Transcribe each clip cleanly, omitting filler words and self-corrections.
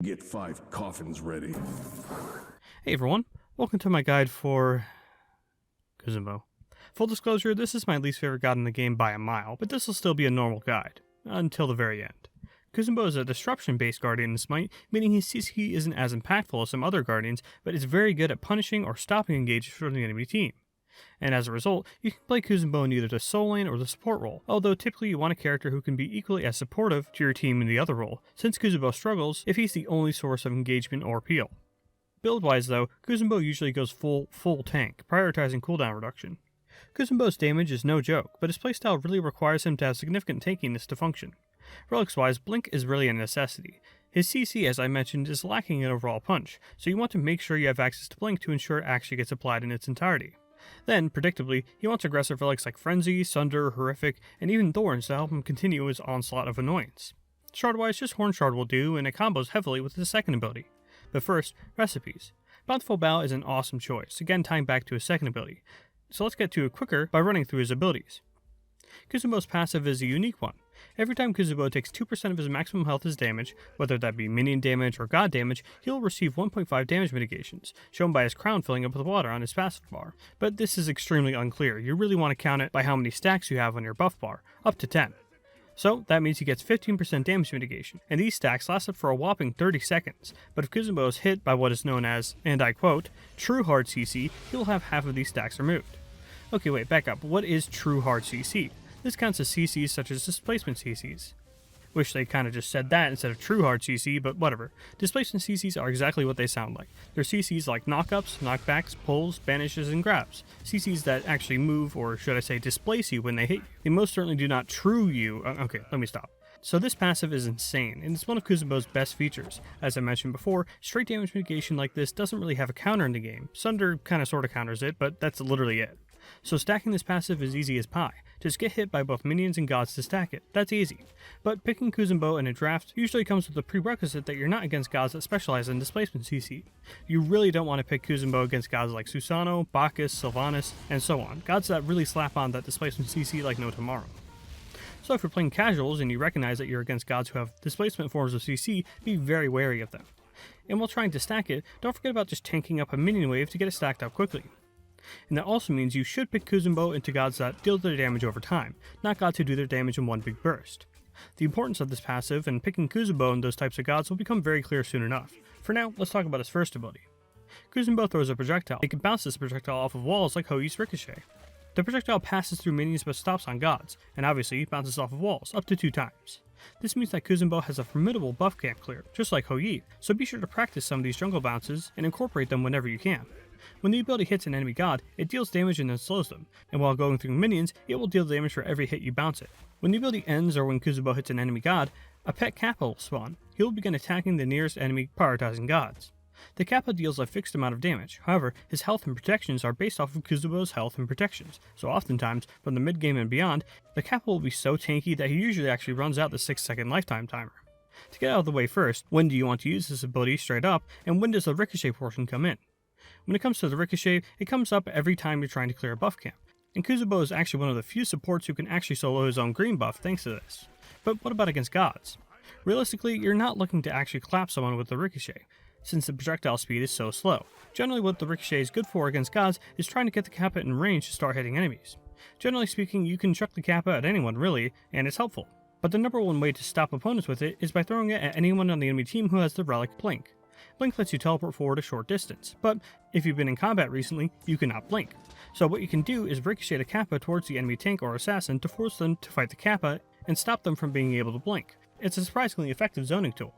Get 5 coffins ready. Hey everyone, welcome to my guide for Kuzenbo. Full disclosure, this is my least favorite god in the game by a mile, but this will still be a normal guide, until the very end. Kuzenbo is a disruption-based guardian in SMITE, meaning his CC isn't as impactful as some other guardians, but is very good at punishing or stopping engages from the enemy team. And as a result, you can play Kuzenbo in either the soul lane or the support role, although typically you want a character who can be equally as supportive to your team in the other role, since Kuzenbo struggles if he's the only source of engagement or appeal. Build-wise though, Kuzenbo usually goes full tank, prioritizing cooldown reduction. Kuzenbo's damage is no joke, but his playstyle really requires him to have significant tankiness to function. Relics-wise, Blink is really a necessity. His CC, as I mentioned, is lacking in overall punch, so you want to make sure you have access to Blink to ensure it actually gets applied in its entirety. Then, predictably, he wants aggressive relics like Frenzy, Sunder, Horrific, and even Thorns to help him continue his onslaught of annoyance. Shard-wise, just Horn Shard will do, and it combos heavily with his second ability. But first, recipes. Bountiful Bow is an awesome choice, again tying back to his second ability. So let's get to it quicker by running through his abilities. Kuzenbo's passive is a unique one. Every time Kuzenbo takes 2% of his maximum health as damage, whether that be minion damage or god damage, he'll receive 1.5 damage mitigations, shown by his crown filling up with water on his passive bar. But this is extremely unclear. You really want to count it by how many stacks you have on your buff bar, up to 10. So that means he gets 15% damage mitigation, and these stacks last up for a whopping 30 seconds, but if Kuzenbo is hit by what is known as, and I quote, true hard CC, he'll have half of these stacks removed. Okay, wait, back up. What is true hard CC? This counts as CCs such as displacement CCs. Wish they kinda just said that instead of true hard CC, but whatever. Displacement CCs are exactly what they sound like. They're CCs like knockups, knockbacks, pulls, banishes, and grabs. CCs that actually move, or should I say displace you when they hit you. They most certainly do not true you. Okay, let me stop. So this passive is insane, and it's one of Kuzenbo's best features. As I mentioned before, straight damage mitigation like this doesn't really have a counter in the game. Sunder kinda sorta counters it, but that's literally it. So stacking this passive is easy as pie. Just get hit by both minions and gods to stack it. That's easy. But picking Kuzenbo in a draft usually comes with the prerequisite that you're not against gods that specialize in displacement CC. You really don't want to pick Kuzenbo against gods like Susano, Bacchus, Sylvanas, and so on. Gods that really slap on that displacement CC like no tomorrow. So if you're playing casuals and you recognize that you're against gods who have displacement forms of CC, be very wary of them. And while trying to stack it, don't forget about just tanking up a minion wave to get it stacked up quickly. And that also means you should pick Kuzenbo into gods that deal their damage over time, not gods who do their damage in one big burst. The importance of this passive and picking Kuzenbo in those types of gods will become very clear soon enough. For now, let's talk about his first ability. Kuzenbo throws a projectile. It can bounce this projectile off of walls like Houyi's Ricochet. The projectile passes through minions but stops on gods, and obviously bounces off of walls, up to 2 times. This means that Kuzenbo has a formidable buff camp clear, just like Houyi, so be sure to practice some of these jungle bounces and incorporate them whenever you can. When the ability hits an enemy god, it deals damage and then slows them, and while going through minions, it will deal damage for every hit you bounce it. When the ability ends or when Kuzenbo hits an enemy god, a pet Kappa will spawn. He will begin attacking the nearest enemy, prioritizing gods. The Kappa deals a fixed amount of damage, however, his health and protections are based off of Kuzenbo's health and protections, so oftentimes, from the mid-game and beyond, the Kappa will be so tanky that he usually actually runs out the 6-second lifetime timer. To get out of the way first, when do you want to use this ability straight up, and when does the Ricochet portion come in? When it comes to the Ricochet, it comes up every time you're trying to clear a buff camp, and Kuzenbo is actually one of the few supports who can actually solo his own green buff thanks to this. But what about against gods? Realistically, you're not looking to actually clap someone with the Ricochet, since the projectile speed is so slow. Generally what the Ricochet is good for against gods is trying to get the Kappa in range to start hitting enemies. Generally speaking, you can chuck the Kappa at anyone really, and it's helpful. But the number one way to stop opponents with it is by throwing it at anyone on the enemy team who has the relic Blink. Blink lets you teleport forward a short distance, but if you've been in combat recently, you cannot blink. So what you can do is ricochet a Kappa towards the enemy tank or assassin to force them to fight the Kappa and stop them from being able to blink. It's a surprisingly effective zoning tool.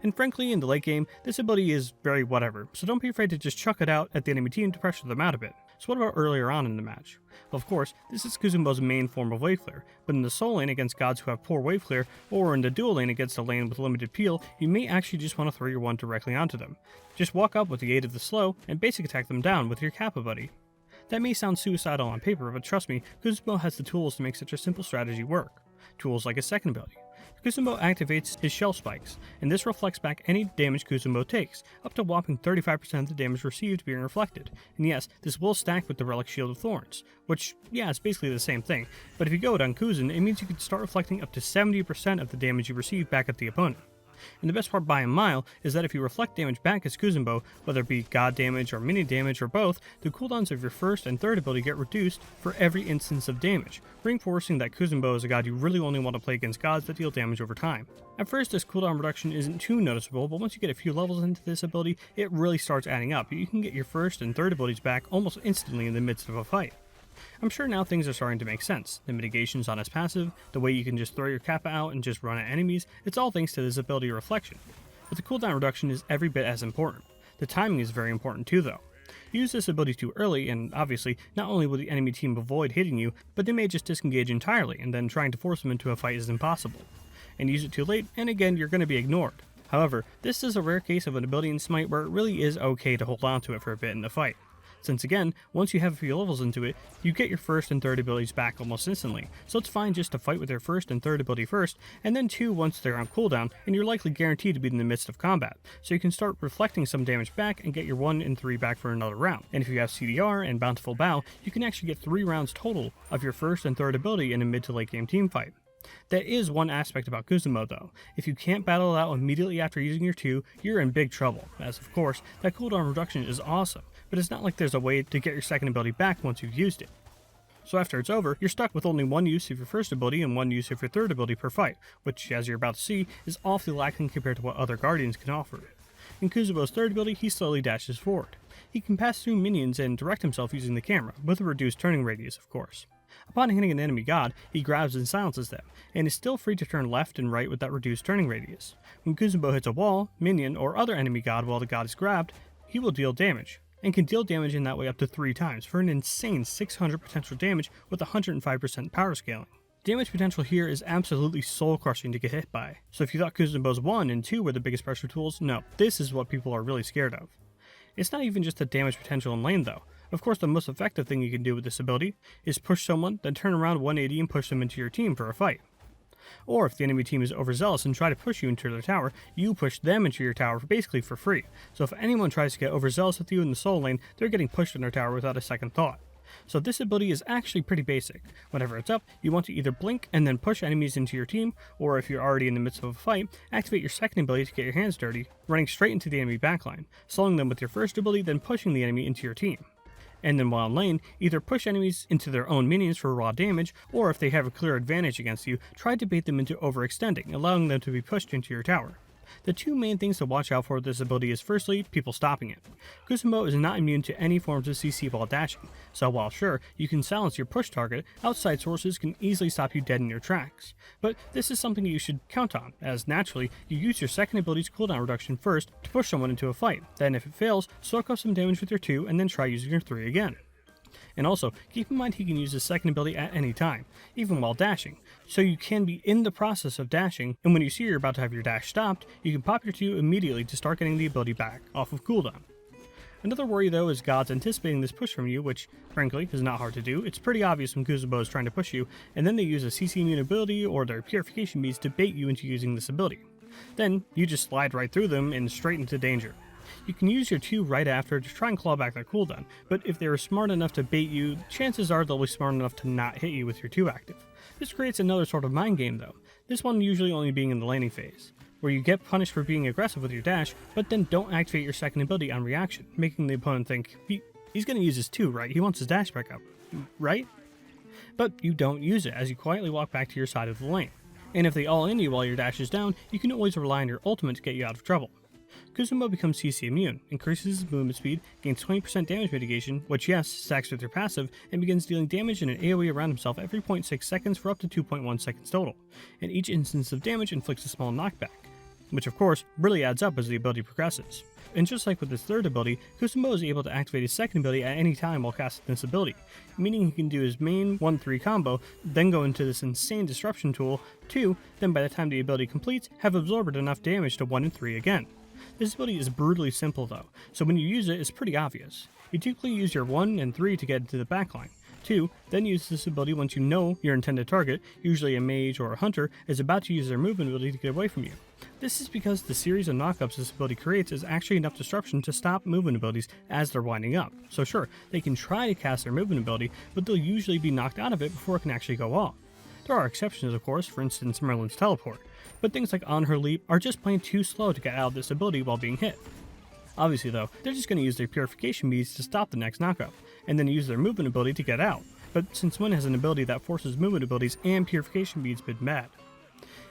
And frankly, in the late game, this ability is very whatever, so don't be afraid to just chuck it out at the enemy team to pressure them out a bit. So what about earlier on in the match? Well, of course, this is Kuzenbo's main form of wave clear, but in the soul lane against gods who have poor wave clear, or in the dual lane against a lane with limited peel, you may actually just want to throw your one directly onto them. Just walk up with the aid of the slow, and basic attack them down with your Kappa buddy. That may sound suicidal on paper, but trust me, Kuzenbo has the tools to make such a simple strategy work. Tools like his second ability. Kuzenbo activates his shell spikes, and this reflects back any damage Kuzenbo takes, up to a whopping 35% of the damage received being reflected. And yes, this will stack with the relic Shield of Thorns, which, yeah, it's basically the same thing, but if you go it on Kuzen, it means you can start reflecting up to 70% of the damage you receive back at the opponent. And the best part by a mile is that if you reflect damage back as Kuzenbo, whether it be god damage or minion damage or both, the cooldowns of your first and third ability get reduced for every instance of damage, reinforcing that Kuzenbo is a god you really only want to play against gods that deal damage over time. At first this cooldown reduction isn't too noticeable, but once you get a few levels into this ability, it really starts adding up. You can get your first and third abilities back almost instantly in the midst of a fight. I'm sure now things are starting to make sense. The mitigations on his passive, the way you can just throw your kappa out and just run at enemies, it's all thanks to this ability reflection. But the cooldown reduction is every bit as important. The timing is very important too though. Use this ability too early and obviously not only will the enemy team avoid hitting you, but they may just disengage entirely and then trying to force them into a fight is impossible. And use it too late and again you're going to be ignored. However, this is a rare case of an ability in Smite where it really is okay to hold on to it for a bit in the fight. Since again, once you have a few levels into it, you get your first and third abilities back almost instantly, so it's fine just to fight with your first and third ability first, and then two once they're on cooldown, and you're likely guaranteed to be in the midst of combat, so you can start reflecting some damage back and get your 1 and 3 back for another round. And if you have CDR and Bountiful Bow, you can actually get 3 rounds total of your first and third ability in a mid to late game team fight. That is one aspect about Kuzenbo though. If you can't battle it out immediately after using your 2, you're in big trouble, as of course, that cooldown reduction is awesome, but it's not like there's a way to get your second ability back once you've used it. So after it's over, you're stuck with only 1 use of your first ability and 1 use of your third ability per fight, which, as you're about to see, is awfully lacking compared to what other Guardians can offer. In Kuzenbo's third ability, he slowly dashes forward. He can pass through minions and direct himself using the camera, with a reduced turning radius of course. Upon hitting an enemy god, he grabs and silences them, and is still free to turn left and right with that reduced turning radius. When Kuzenbo hits a wall, minion, or other enemy god while the god is grabbed, he will deal damage, and can deal damage in that way up to 3 times for an insane 600 potential damage with 105% power scaling. Damage potential here is absolutely soul crushing to get hit by, so if you thought Kuzenbo's 1 and 2 were the biggest pressure tools, no, this is what people are really scared of. It's not even just the damage potential in lane though. Of course, the most effective thing you can do with this ability is push someone, then turn around 180 and push them into your team for a fight. Or if the enemy team is overzealous and try to push you into their tower, you push them into your tower basically for free. So if anyone tries to get overzealous with you in the soul lane, they're getting pushed in their tower without a second thought. So this ability is actually pretty basic. Whenever it's up, you want to either blink and then push enemies into your team, or if you're already in the midst of a fight, activate your second ability to get your hands dirty, running straight into the enemy backline, slowing them with your first ability, then pushing the enemy into your team. And then while in lane, either push enemies into their own minions for raw damage, or if they have a clear advantage against you, try to bait them into overextending, allowing them to be pushed into your tower. The 2 main things to watch out for with this ability is firstly, people stopping it. Kuzenbo is not immune to any forms of CC while dashing, so while sure, you can silence your push target, outside sources can easily stop you dead in your tracks. But this is something you should count on, as naturally, you use your second ability's cooldown reduction first to push someone into a fight, then if it fails, soak up some damage with your 2 and then try using your 3 again. And also, keep in mind he can use his second ability at any time, even while dashing, so you can be in the process of dashing, and when you see you're about to have your dash stopped, you can pop your 2 immediately to start getting the ability back, off of cooldown. Another worry though is gods anticipating this push from you, which, frankly, is not hard to do. It's pretty obvious when Kuzenbo is trying to push you, and then they use a CC immune ability or their purification beads to bait you into using this ability. Then, you just slide right through them and straight into danger. You can use your 2 right after to try and claw back that cooldown, but if they are smart enough to bait you, chances are they'll be smart enough to not hit you with your 2 active. This creates another sort of mind game though, this one usually only being in the laning phase, where you get punished for being aggressive with your dash, but then don't activate your second ability on reaction, making the opponent think, he's gonna use his 2, right? He wants his dash back up, right? But you don't use it as you quietly walk back to your side of the lane. And if they all in you while your dash is down, you can always rely on your ultimate to get you out of trouble. Kuzenbo becomes CC immune, increases his movement speed, gains 20% damage mitigation, which yes, stacks with your passive, and begins dealing damage in an AoE around himself every 0.6 seconds for up to 2.1 seconds total, and each instance of damage inflicts a small knockback, which of course really adds up as the ability progresses. And just like with his third ability, Kuzenbo is able to activate his second ability at any time while casting this ability, meaning he can do his main 1-3 combo, then go into this insane disruption tool, 2, then by the time the ability completes, have absorbed enough damage to 1 and 3 again. This ability is brutally simple though, so when you use it, it's pretty obvious. You typically use your 1 and 3 to get into the backline. 2, then use this ability once you know your intended target, usually a mage or a hunter, is about to use their movement ability to get away from you. This is because the series of knockups this ability creates is actually enough disruption to stop movement abilities as they're winding up. So sure, they can try to cast their movement ability, but they'll usually be knocked out of it before it can actually go off. There are exceptions of course, for instance Merlin's teleport. but things like On Her Leap are just plain too slow to get out of this ability while being hit. Obviously though, they're just going to use their Purification Beads to stop the next knockup, and then use their movement ability to get out, but since Min has an ability that forces movement abilities and Purification Beads, been bad.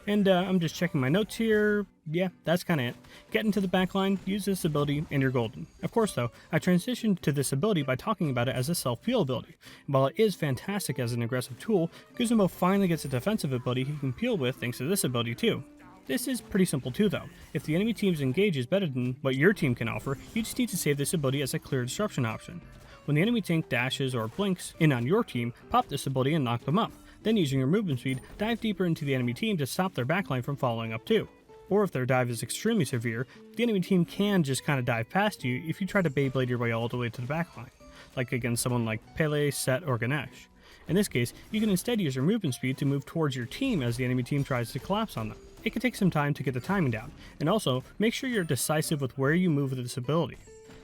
And I'm just checking my notes here. Yeah, that's kinda it. Get into the backline, use this ability, and you're golden. Of course though, I transitioned to this ability by talking about it as a self-peel ability. And while it is fantastic as an aggressive tool, Kuzenbo finally gets a defensive ability he can peel with thanks to this ability too. This is pretty simple too though. If the enemy team's engage is better than what your team can offer, you just need to save this ability as a clear disruption option. When the enemy tank dashes or blinks in on your team, pop this ability and knock them up. Then using your movement speed, dive deeper into the enemy team to stop their backline from following up too. Or if their dive is extremely severe, the enemy team can just kinda dive past you if you try to Beyblade your way all the way to the backline, like against someone like Pele, Set, or Ganesh. In this case, you can instead use your movement speed to move towards your team as the enemy team tries to collapse on them. It can take some time to get the timing down, and also make sure you're decisive with where you move with this ability,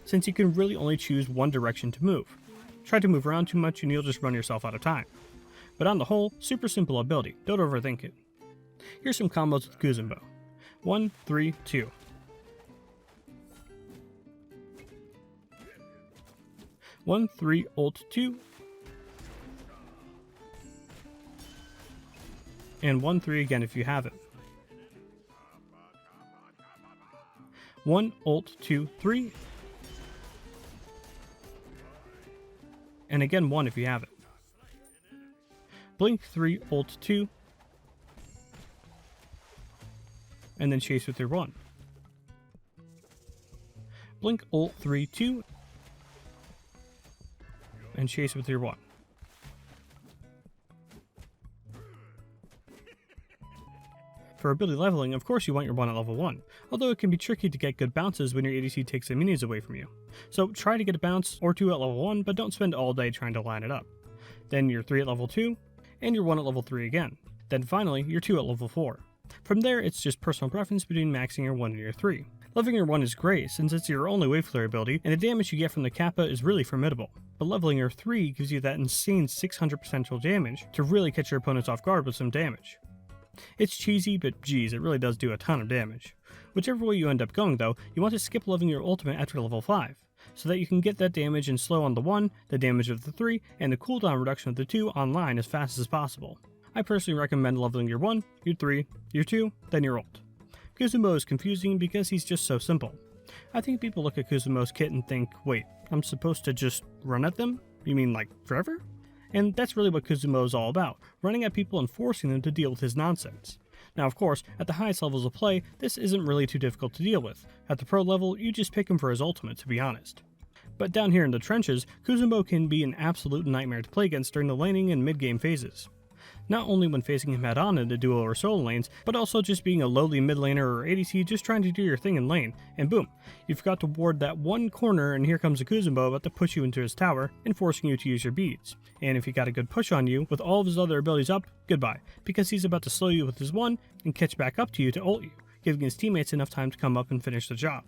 since you can really only choose one direction to move. Try to move around too much and you'll just run yourself out of time. But on the whole, super simple ability, don't overthink it. Here's some combos with Kuzenbo. 1, 3, 2. 1, 3, ult 2. And 1, 3 again if you have it. 1, ult 2, 3. And again 1 if you have it. Blink 3, ult 2, and then chase with your 1. Blink ult 3, 2, and chase with your 1. For ability leveling, of course you want your 1 at level 1, although it can be tricky to get good bounces when your ADC takes the minions away from you. So try to get a bounce or 2 at level 1, but don't spend all day trying to line it up. Then your 3 at level 2, and your 1 at level 3 again. Then finally, your 2 at level 4. From there, it's just personal preference between maxing your 1 and your 3. Leveling your 1 is great, since it's your only wave clear ability, and the damage you get from the Kappa is really formidable. But leveling your 3 gives you that insane 600 potential damage to really catch your opponents off guard with some damage. It's cheesy, but geez, it really does do a ton of damage. Whichever way you end up going though, you want to skip leveling your ultimate after level 5. So that you can get that damage and slow on the 1, the damage of the 3, and the cooldown reduction of the 2 online as fast as possible. I personally recommend leveling your 1, your 3, your 2, then your ult. Kuzenbo is confusing because he's just so simple. I think people look at Kuzenbo's kit and think, wait, I'm supposed to just run at them? You mean like forever? And that's really what Kuzenbo is all about, running at people and forcing them to deal with his nonsense. Now of course, at the highest levels of play, this isn't really too difficult to deal with. At the pro level, you just pick him for his ultimate, to be honest. But down here in the trenches, Kuzenbo can be an absolute nightmare to play against during the laning and mid-game phases. Not only when facing him head-on in the duo or solo lanes, but also just being a lowly mid laner or ADC just trying to do your thing in lane, and boom, you forgot to ward that one corner and here comes a Kuzenbo about to push you into his tower and forcing you to use your beads. And if he got a good push on you with all of his other abilities up, goodbye, because he's about to slow you with his 1 and catch back up to you to ult you, giving his teammates enough time to come up and finish the job.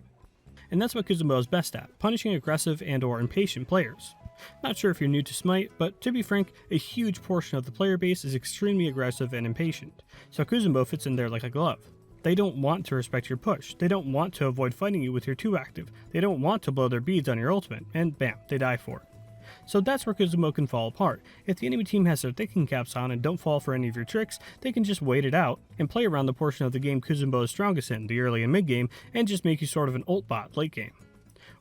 And that's what Kuzenbo is best at, punishing aggressive and or impatient players. Not sure if you're new to SMITE, but to be frank, a huge portion of the player base is extremely aggressive and impatient, so Kuzenbo fits in there like a glove. They don't want to respect your push, they don't want to avoid fighting you with your 2 active, they don't want to blow their beads on your ultimate, and bam, they die for it. So that's where Kuzenbo can fall apart. If the enemy team has their thinking caps on and don't fall for any of your tricks, they can just wait it out and play around the portion of the game Kuzenbo is strongest in, the early and mid game, and just make you sort of an ult bot late game.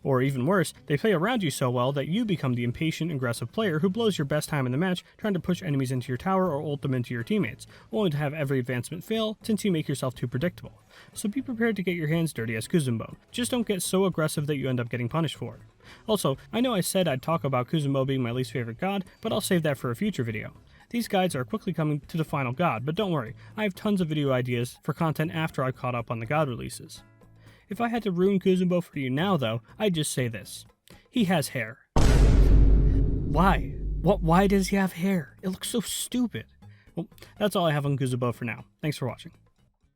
Or even worse, they play around you so well that you become the impatient, aggressive player who blows your best time in the match trying to push enemies into your tower or ult them into your teammates, only to have every advancement fail since you make yourself too predictable. So be prepared to get your hands dirty as Kuzenbo, just don't get so aggressive that you end up getting punished for it. Also, I know I said I'd talk about Kuzenbo being my least favorite god, but I'll save that for a future video. These guides are quickly coming to the final god, but don't worry, I have tons of video ideas for content after I've caught up on the god releases. If I had to ruin Kuzenbo for you now though, I'd just say this. He has hair. Why? Why does he have hair? It looks so stupid. Well, that's all I have on Kuzenbo for now. Thanks for watching.